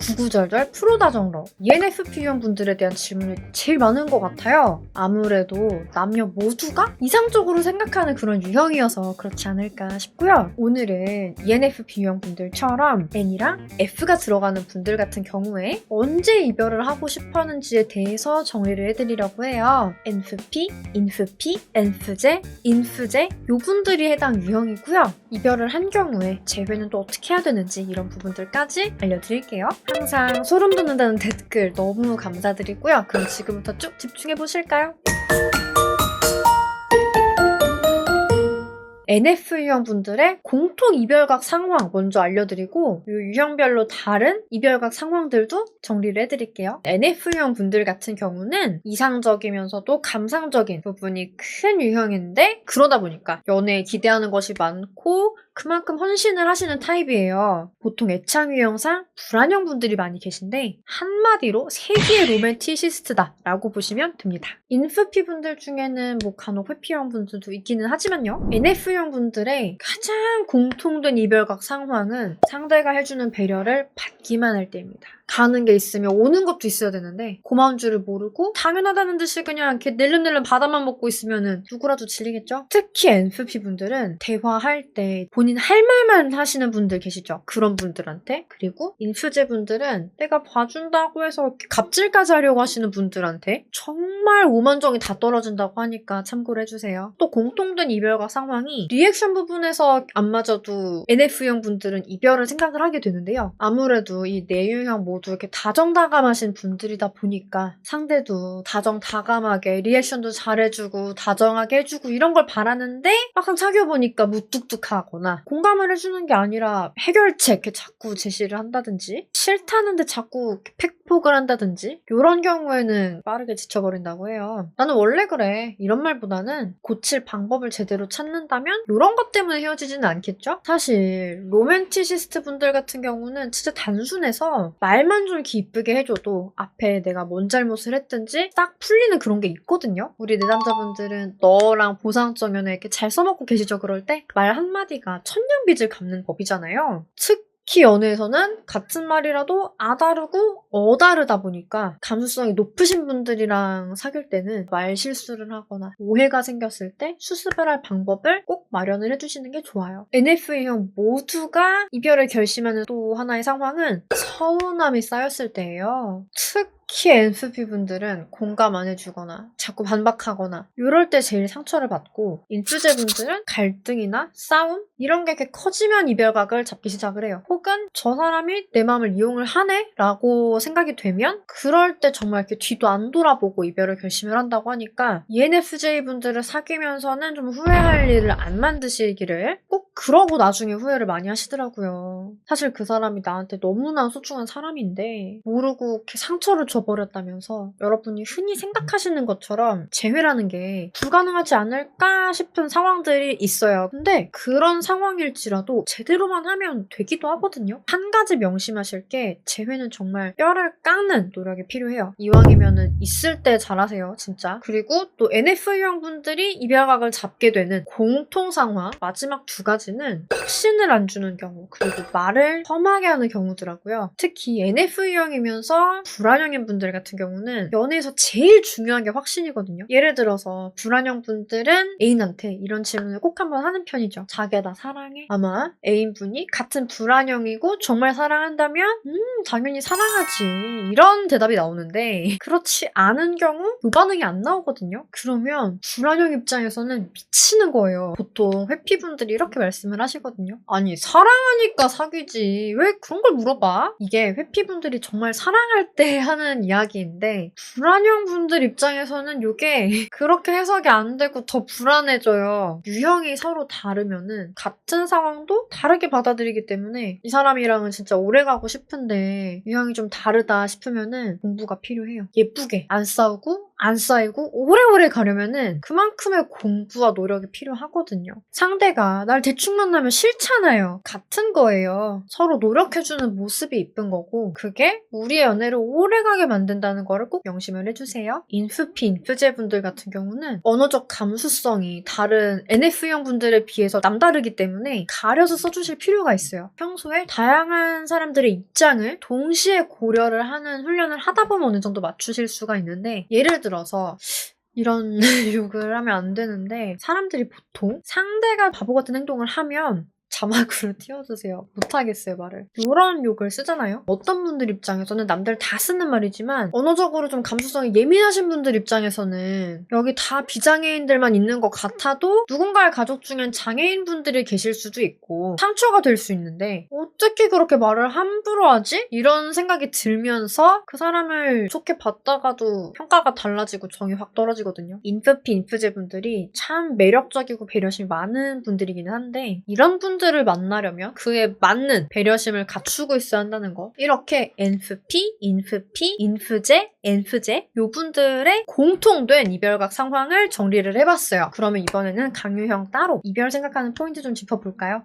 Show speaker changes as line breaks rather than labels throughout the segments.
구구절절 프로다정러 ENFP 유형분들에 대한 질문이 제일 많은 것 같아요. 아무래도 남녀 모두가 이상적으로 생각하는 그런 유형이어서 그렇지 않을까 싶고요. 오늘은 ENFP 유형분들처럼 N이랑 F가 들어가는 분들 같은 경우에 언제 이별을 하고 싶어하는지에 대해서 정리를 해드리려고 해요. NFP, INFP, ENFJ, INFJ 요분들이 해당 유형이고요. 이별을 한 경우에 재회는 또 어떻게 해야 되는지 이런 부분들까지 알려드릴게요. 항상 소름 돋는다는 댓글 너무 감사드리고요. 그럼 지금부터 쭉 집중해 보실까요? NF 유형분들의 공통 이별각 상황 먼저 알려드리고 이 유형별로 다른 이별각 상황들도 정리를 해드릴게요. NF 유형분들 같은 경우는 이상적이면서도 감상적인 부분이 큰 유형인데 그러다 보니까 연애에 기대하는 것이 많고 그만큼 헌신을 하시는 타입이에요. 보통 애착 유형상 불안형 분들이 많이 계신데 한마디로 세기의 로맨티시스트다라고 보시면 됩니다. INFP 분들 중에는 간혹 회피형 분들도 있기는 하지만요. NF 분들의 가장 공통된 이별각 상황은 상대가 해주는 배려를 받기만 할 때입니다. 가는 게 있으면 오는 것도 있어야 되는데 고마운 줄을 모르고 당연하다는 듯이 그냥 이렇게 낼름낼름 받아만 먹고 있으면 누구라도 질리겠죠? 특히 NFP 분들은 대화할 때 본인 할 말만 하시는 분들 계시죠? 그런 분들한테 그리고 INFJ 분들은 내가 봐준다고 해서 이렇게 갑질까지 하려고 하시는 분들한테 정말 오만정이 다 떨어진다고 하니까 참고를 해주세요. 또 공통된 이별각 상황이 리액션 부분에서 안 맞아도 NF형 분들은 이별을 생각을 하게 되는데요. 아무래도 이 네 유형 모두 이렇게 다정다감하신 분들이다 보니까 상대도 다정다감하게 리액션도 잘해주고 다정하게 해주고 이런 걸 바라는데 막상 사귀어보니까 무뚝뚝하거나 공감을 해주는 게 아니라 해결책 이렇게 자꾸 제시를 한다든지 싫다는데 자꾸 이렇게 팩폭을 한다든지 이런 경우에는 빠르게 지쳐버린다고 해요. 나는 원래 그래 이런 말보다는 고칠 방법을 제대로 찾는다면 이런 것 때문에 헤어지지는 않겠죠? 사실 로맨티시스트 분들 같은 경우는 진짜 단순해서 말만 좀 이렇게 이쁘게 해줘도 앞에 내가 뭔 잘못을 했든지 딱 풀리는 그런 게 있거든요. 우리 내담자분들은 너랑 보상적 연애 이렇게 잘 써먹고 계시죠? 그럴 때 말 한마디가 천년빚을 갚는 법이잖아요. 특히 연애에서는 같은 말이라도 아다르고 어다르다 보니까 감수성이 높으신 분들이랑 사귈 때는 말 실수를 하거나 오해가 생겼을 때 수습을 할 방법을 꼭 마련을 해주시는 게 좋아요. NF형 모두가 이별을 결심하는 또 하나의 상황은 서운함이 쌓였을 때예요. 특히 NFP분들은 공감 안 해주거나 자꾸 반박하거나 이럴 때 제일 상처를 받고 INFJ분들은 갈등이나 싸움 이런 게 이렇게 커지면 이별각을 잡기 시작을 해요. 혹은 저 사람이 내 마음을 이용을 하네? 라고 생각이 되면 그럴 때 정말 이렇게 뒤도 안 돌아보고 이별을 결심을 한다고 하니까 ENFJ분들을 사귀면서는 좀 후회할 일을 안 만드시기를 꼭 그러고 나중에 후회를 많이 하시더라고요. 사실 그 사람이 나한테 너무나 소중한 사람인데 모르고 이렇게 상처를 줘버렸다면서 여러분이 흔히 생각하시는 것처럼 재회라는 게 불가능하지 않을까 싶은 상황들이 있어요. 근데 그런 상황일지라도 제대로만 하면 되기도 하거든요. 한 가지 명심하실 게 재회는 정말 뼈를 깎는 노력이 필요해요. 이왕이면은 있을 때 잘하세요, 진짜. 그리고 또 NF형 분들이 이별각을 잡게 되는 공통 상황 마지막 두 가지는 확신을 안 주는 경우 그리고 말을 험하게 하는 경우더라고요. 특히 NF형이면서 불안형인 분들 같은 경우는 연애에서 제일 중요한 게 확신이거든요. 예를 들어서 불안형 분들은 애인한테 이런 질문을 꼭 한번 하는 편이죠. 자기야 나 사랑해? 아마 애인분이 같은 불안형이고 정말 사랑한다면 당연히 사랑하지 이런 대답이 나오는데 그렇지 않은 경우 그 반응이 안 나오거든요. 그러면 불안형 입장에서는 미치는 거예요. 보통 회피분들이 이렇게 말씀을 하시거든요. 아니 사랑하니까 사귀지 왜 그런 걸 물어봐? 이게 회피분들이 정말 사랑할 때 하는 이야기인데 불안형 분들 입장에서는 이게 그렇게 해석이 안 되고 더 불안해져요. 유형이 서로 다르면은 같은 상황도 다르게 받아들이기 때문에 이 사람이랑은 진짜 오래 가고 싶은데 유형이 좀 다르다 싶으면은 공부가 필요해요. 예쁘게 안 싸우고 안 쌓이고 오래오래 가려면은 그만큼의 공부와 노력이 필요하거든요. 상대가 날 대충 만나면 싫잖아요. 같은 거예요. 서로 노력해주는 모습이 이쁜 거고 그게 우리의 연애를 오래가게 만든다는 거를 꼭 명심을 해주세요. 인프피, 인프제분들 같은 경우는 언어적 감수성이 다른 NF형 분들에 비해서 남다르기 때문에 가려서 써주실 필요가 있어요. 평소에 다양한 사람들의 입장을 동시에 고려를 하는 훈련을 하다 보면 어느 정도 맞추실 수가 있는데 예를 들어서 이런 욕을 하면 안 되는데 사람들이 보통 상대가 바보 같은 행동을 하면 자막으로 띄워주세요. 못하겠어요, 말을. 이런 욕을 쓰잖아요. 어떤 분들 입장에서는 남들 다 쓰는 말이지만 언어적으로 좀 감수성이 예민하신 분들 입장에서는 여기 다 비장애인들만 있는 것 같아도 누군가의 가족 중엔 장애인분들이 계실 수도 있고 상처가 될 수 있는데 어떻게 그렇게 말을 함부로 하지? 이런 생각이 들면서 그 사람을 좋게 봤다가도 평가가 달라지고 정이 확 떨어지거든요. 인프피, 인프제 분들이 참 매력적이고 배려심이 많은 분들이긴 한데 이런 분들을 만나려면 그에 맞는 배려심을 갖추고 있어야 한다는 거. 이렇게 NFP, 인프피, 인프제, 엔프제 요 분들의 공통된 이별각 상황을 정리를 해봤어요. 그러면 이번에는 강유형 따로 이별 생각하는 포인트 좀 짚어볼까요?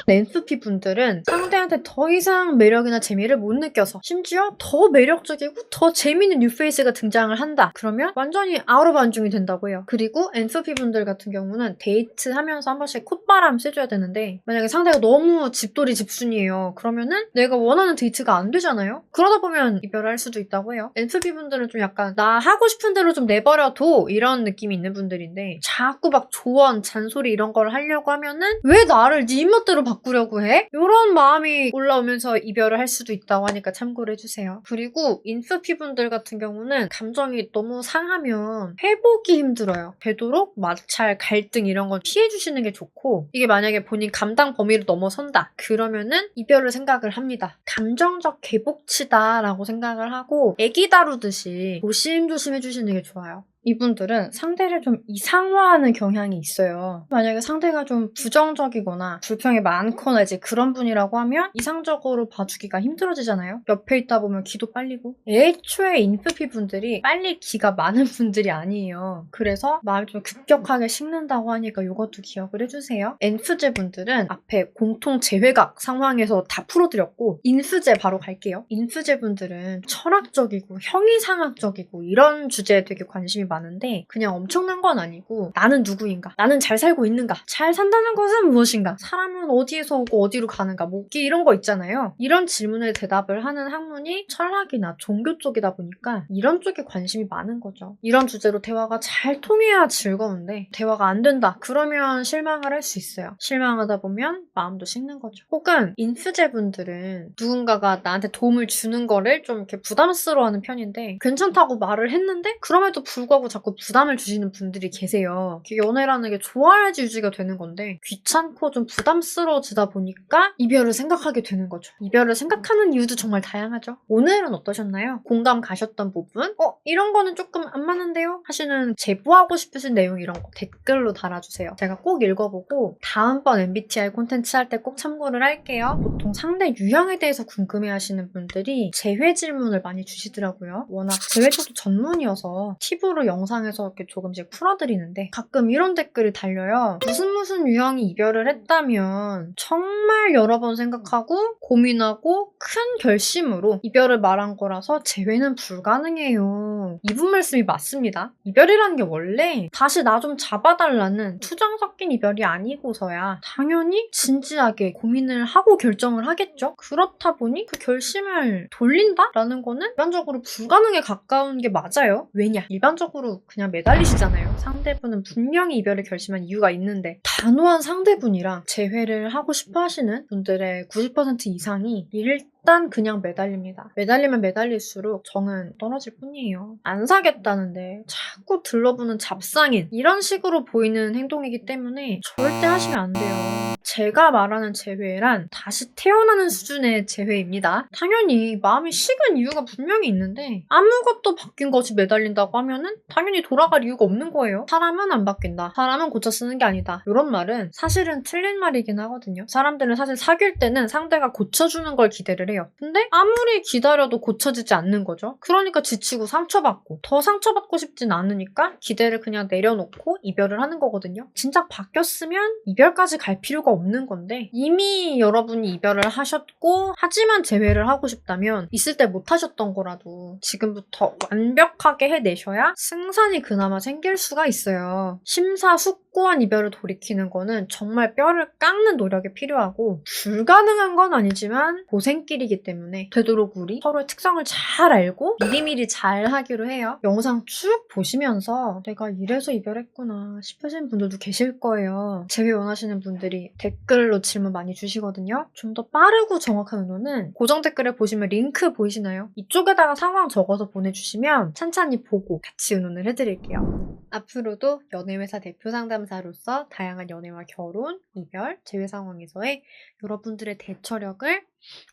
NFP 분들은 상대한테 더 이상 매력이나 재미를 못 느껴서 심지어 더 매력적이고 더 재미있는 뉴페이스가 등장을 한다. 그러면 완전히 아우러 반중이 된다고 해요. 그리고 NFP 분들 같은 경우는 데이트하면서 한 번씩 콧바람 쐬줘야 되는데 만약에 상대가 너무 집돌이 집순이에요. 그러면은 내가 원하는 데이트가 안 되잖아요. 그러다 보면 이별을 할 수도 있다고 해요. NFP 분들은 좀 약간 나 하고 싶은 대로 좀 내버려둬 이런 느낌이 있는 분들인데 자꾸 막 조언, 잔소리 이런 걸 하려고 하면은 왜 나를 네 입맛대로 바꾸려고 해? 이런 마음이 올라오면서 이별을 할 수도 있다고 하니까 참고를 해주세요. 그리고 인프피 분들 같은 경우는 감정이 너무 상하면 회복이 힘들어요. 되도록 마찰, 갈등 이런 건 피해주시는 게 좋고 이게 만약에 본인 감당 범위를 넘어선다. 그러면은 이별을 생각을 합니다. 감정적 개복치다라고 생각을 하고 애기 다루듯이 조심조심 해주시는 게 좋아요. 이분들은 상대를 좀 이상화하는 경향이 있어요. 만약에 상대가 좀 부정적이거나 불평이 많거나 이제 그런 분이라고 하면 이상적으로 봐주기가 힘들어지잖아요. 옆에 있다 보면 기도 빨리고. 애초에 인프피 분들이 빨리 기가 많은 분들이 아니에요. 그래서 마음이 좀 급격하게 식는다고 하니까 이것도 기억을 해주세요. 엔프제 분들은 앞에 공통 재회각 상황에서 다 풀어드렸고 인프제 바로 갈게요. 인프제 분들은 철학적이고 형이상학적이고 이런 주제에 되게 관심이 많은데 그냥 엄청난 건 아니고 나는 누구인가? 나는 잘 살고 있는가? 잘 산다는 것은 무엇인가? 사람은 어디에서 오고 어디로 가는가? 뭐 이런 거 있잖아요. 이런 질문에 대답을 하는 학문이 철학이나 종교 쪽이다 보니까 이런 쪽에 관심이 많은 거죠. 이런 주제로 대화가 잘 통해야 즐거운데 대화가 안 된다. 그러면 실망을 할 수 있어요. 실망하다 보면 마음도 식는 거죠. 혹은 인프제 분들은 누군가가 나한테 도움을 주는 거를 좀 이렇게 부담스러워하는 편인데 괜찮다고 말을 했는데 그럼에도 불구하고 자꾸 부담을 주시는 분들이 계세요. 연애라는 게 좋아야지 유지가 되는 건데 귀찮고 좀 부담스러워지다 보니까 이별을 생각하게 되는 거죠. 이별을 생각하는 이유도 정말 다양하죠. 오늘은 어떠셨나요? 공감 가셨던 부분? 이런 거는 조금 안 맞는데요? 하시는 제보하고 싶으신 내용 이런 거 댓글로 달아주세요. 제가 꼭 읽어보고 다음번 MBTI 콘텐츠 할 때 꼭 참고를 할게요. 보통 상대 유형에 대해서 궁금해하시는 분들이 재회 질문을 많이 주시더라고요. 워낙 재회 쪽도 전문이어서 팁으로 영상에서 이렇게 조금씩 풀어드리는데 가끔 이런 댓글이 달려요. 무슨 유형이 이별을 했다면 정말 여러 번 생각하고 고민하고 큰 결심으로 이별을 말한 거라서 재회는 불가능해요. 이분 말씀이 맞습니다. 이별이라는 게 원래 다시 나 좀 잡아달라는 투정 섞인 이별이 아니고서야 당연히 진지하게 고민을 하고 결정을 하겠죠. 그렇다 보니 그 결심을 돌린다라는 거는 일반적으로 불가능에 가까운 게 맞아요. 왜냐? 일반적으로 그냥 매달리시잖아요. 상대분은 분명히 이별을 결심한 이유가 있는데 단호한 상대분이랑 재회를 하고 싶어 하시는 분들의 90% 이상이 일단 그냥 매달립니다. 매달리면 매달릴수록 정은 떨어질 뿐이에요. 안 사겠다는데 자꾸 들러부는 잡상인 이런 식으로 보이는 행동이기 때문에 절대 하시면 안 돼요. 제가 말하는 재회란 다시 태어나는 수준의 재회입니다. 당연히 마음이 식은 이유가 분명히 있는데 아무것도 바뀐 것이 매달린다고 하면은 당연히 돌아갈 이유가 없는 거예요. 사람은 안 바뀐다. 사람은 고쳐 쓰는 게 아니다. 이런 말은 사실은 틀린 말이긴 하거든요. 사람들은 사실 사귈 때는 상대가 고쳐주는 걸 기대를 해요. 근데 아무리 기다려도 고쳐지지 않는 거죠. 그러니까 지치고 상처받고 더 상처받고 싶진 않으니까 기대를 그냥 내려놓고 이별을 하는 거거든요. 진작 바뀌었으면 이별까지 갈 필요가 없는 건데 이미 여러분이 이별을 하셨고 하지만 재회를 하고 싶다면 있을 때 못 하셨던 거라도 지금부터 완벽하게 해내셔야 승산이 그나마 생길 수가 있어요. 심사숙고한 이별을 돌이키는 거는 정말 뼈를 깎는 노력이 필요하고 불가능한 건 아니지만 고생길이기 때문에 되도록 우리 서로의 특성을 잘 알고 미리미리 잘 하기로 해요. 영상 쭉 보시면서 내가 이래서 이별했구나 싶으신 분들도 계실 거예요. 재회 원하시는 분들이 댓글로 질문 많이 주시거든요. 좀 더 빠르고 정확한 의논은 고정 댓글에 보시면 링크 보이시나요? 이쪽에다가 상황 적어서 보내주시면 찬찬히 보고 같이 의논을 해드릴게요. 앞으로도 연애회사 대표 상담사로서 다양한 연애와 결혼, 이별, 재회 상황에서의 여러분들의 대처력을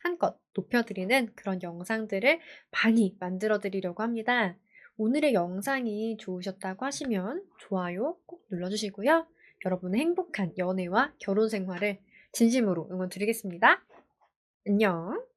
한껏 높여드리는 그런 영상들을 많이 만들어드리려고 합니다. 오늘의 영상이 좋으셨다고 하시면 좋아요 꼭 눌러주시고요. 여러분의 행복한 연애와 결혼 생활을 진심으로 응원드리겠습니다. 안녕!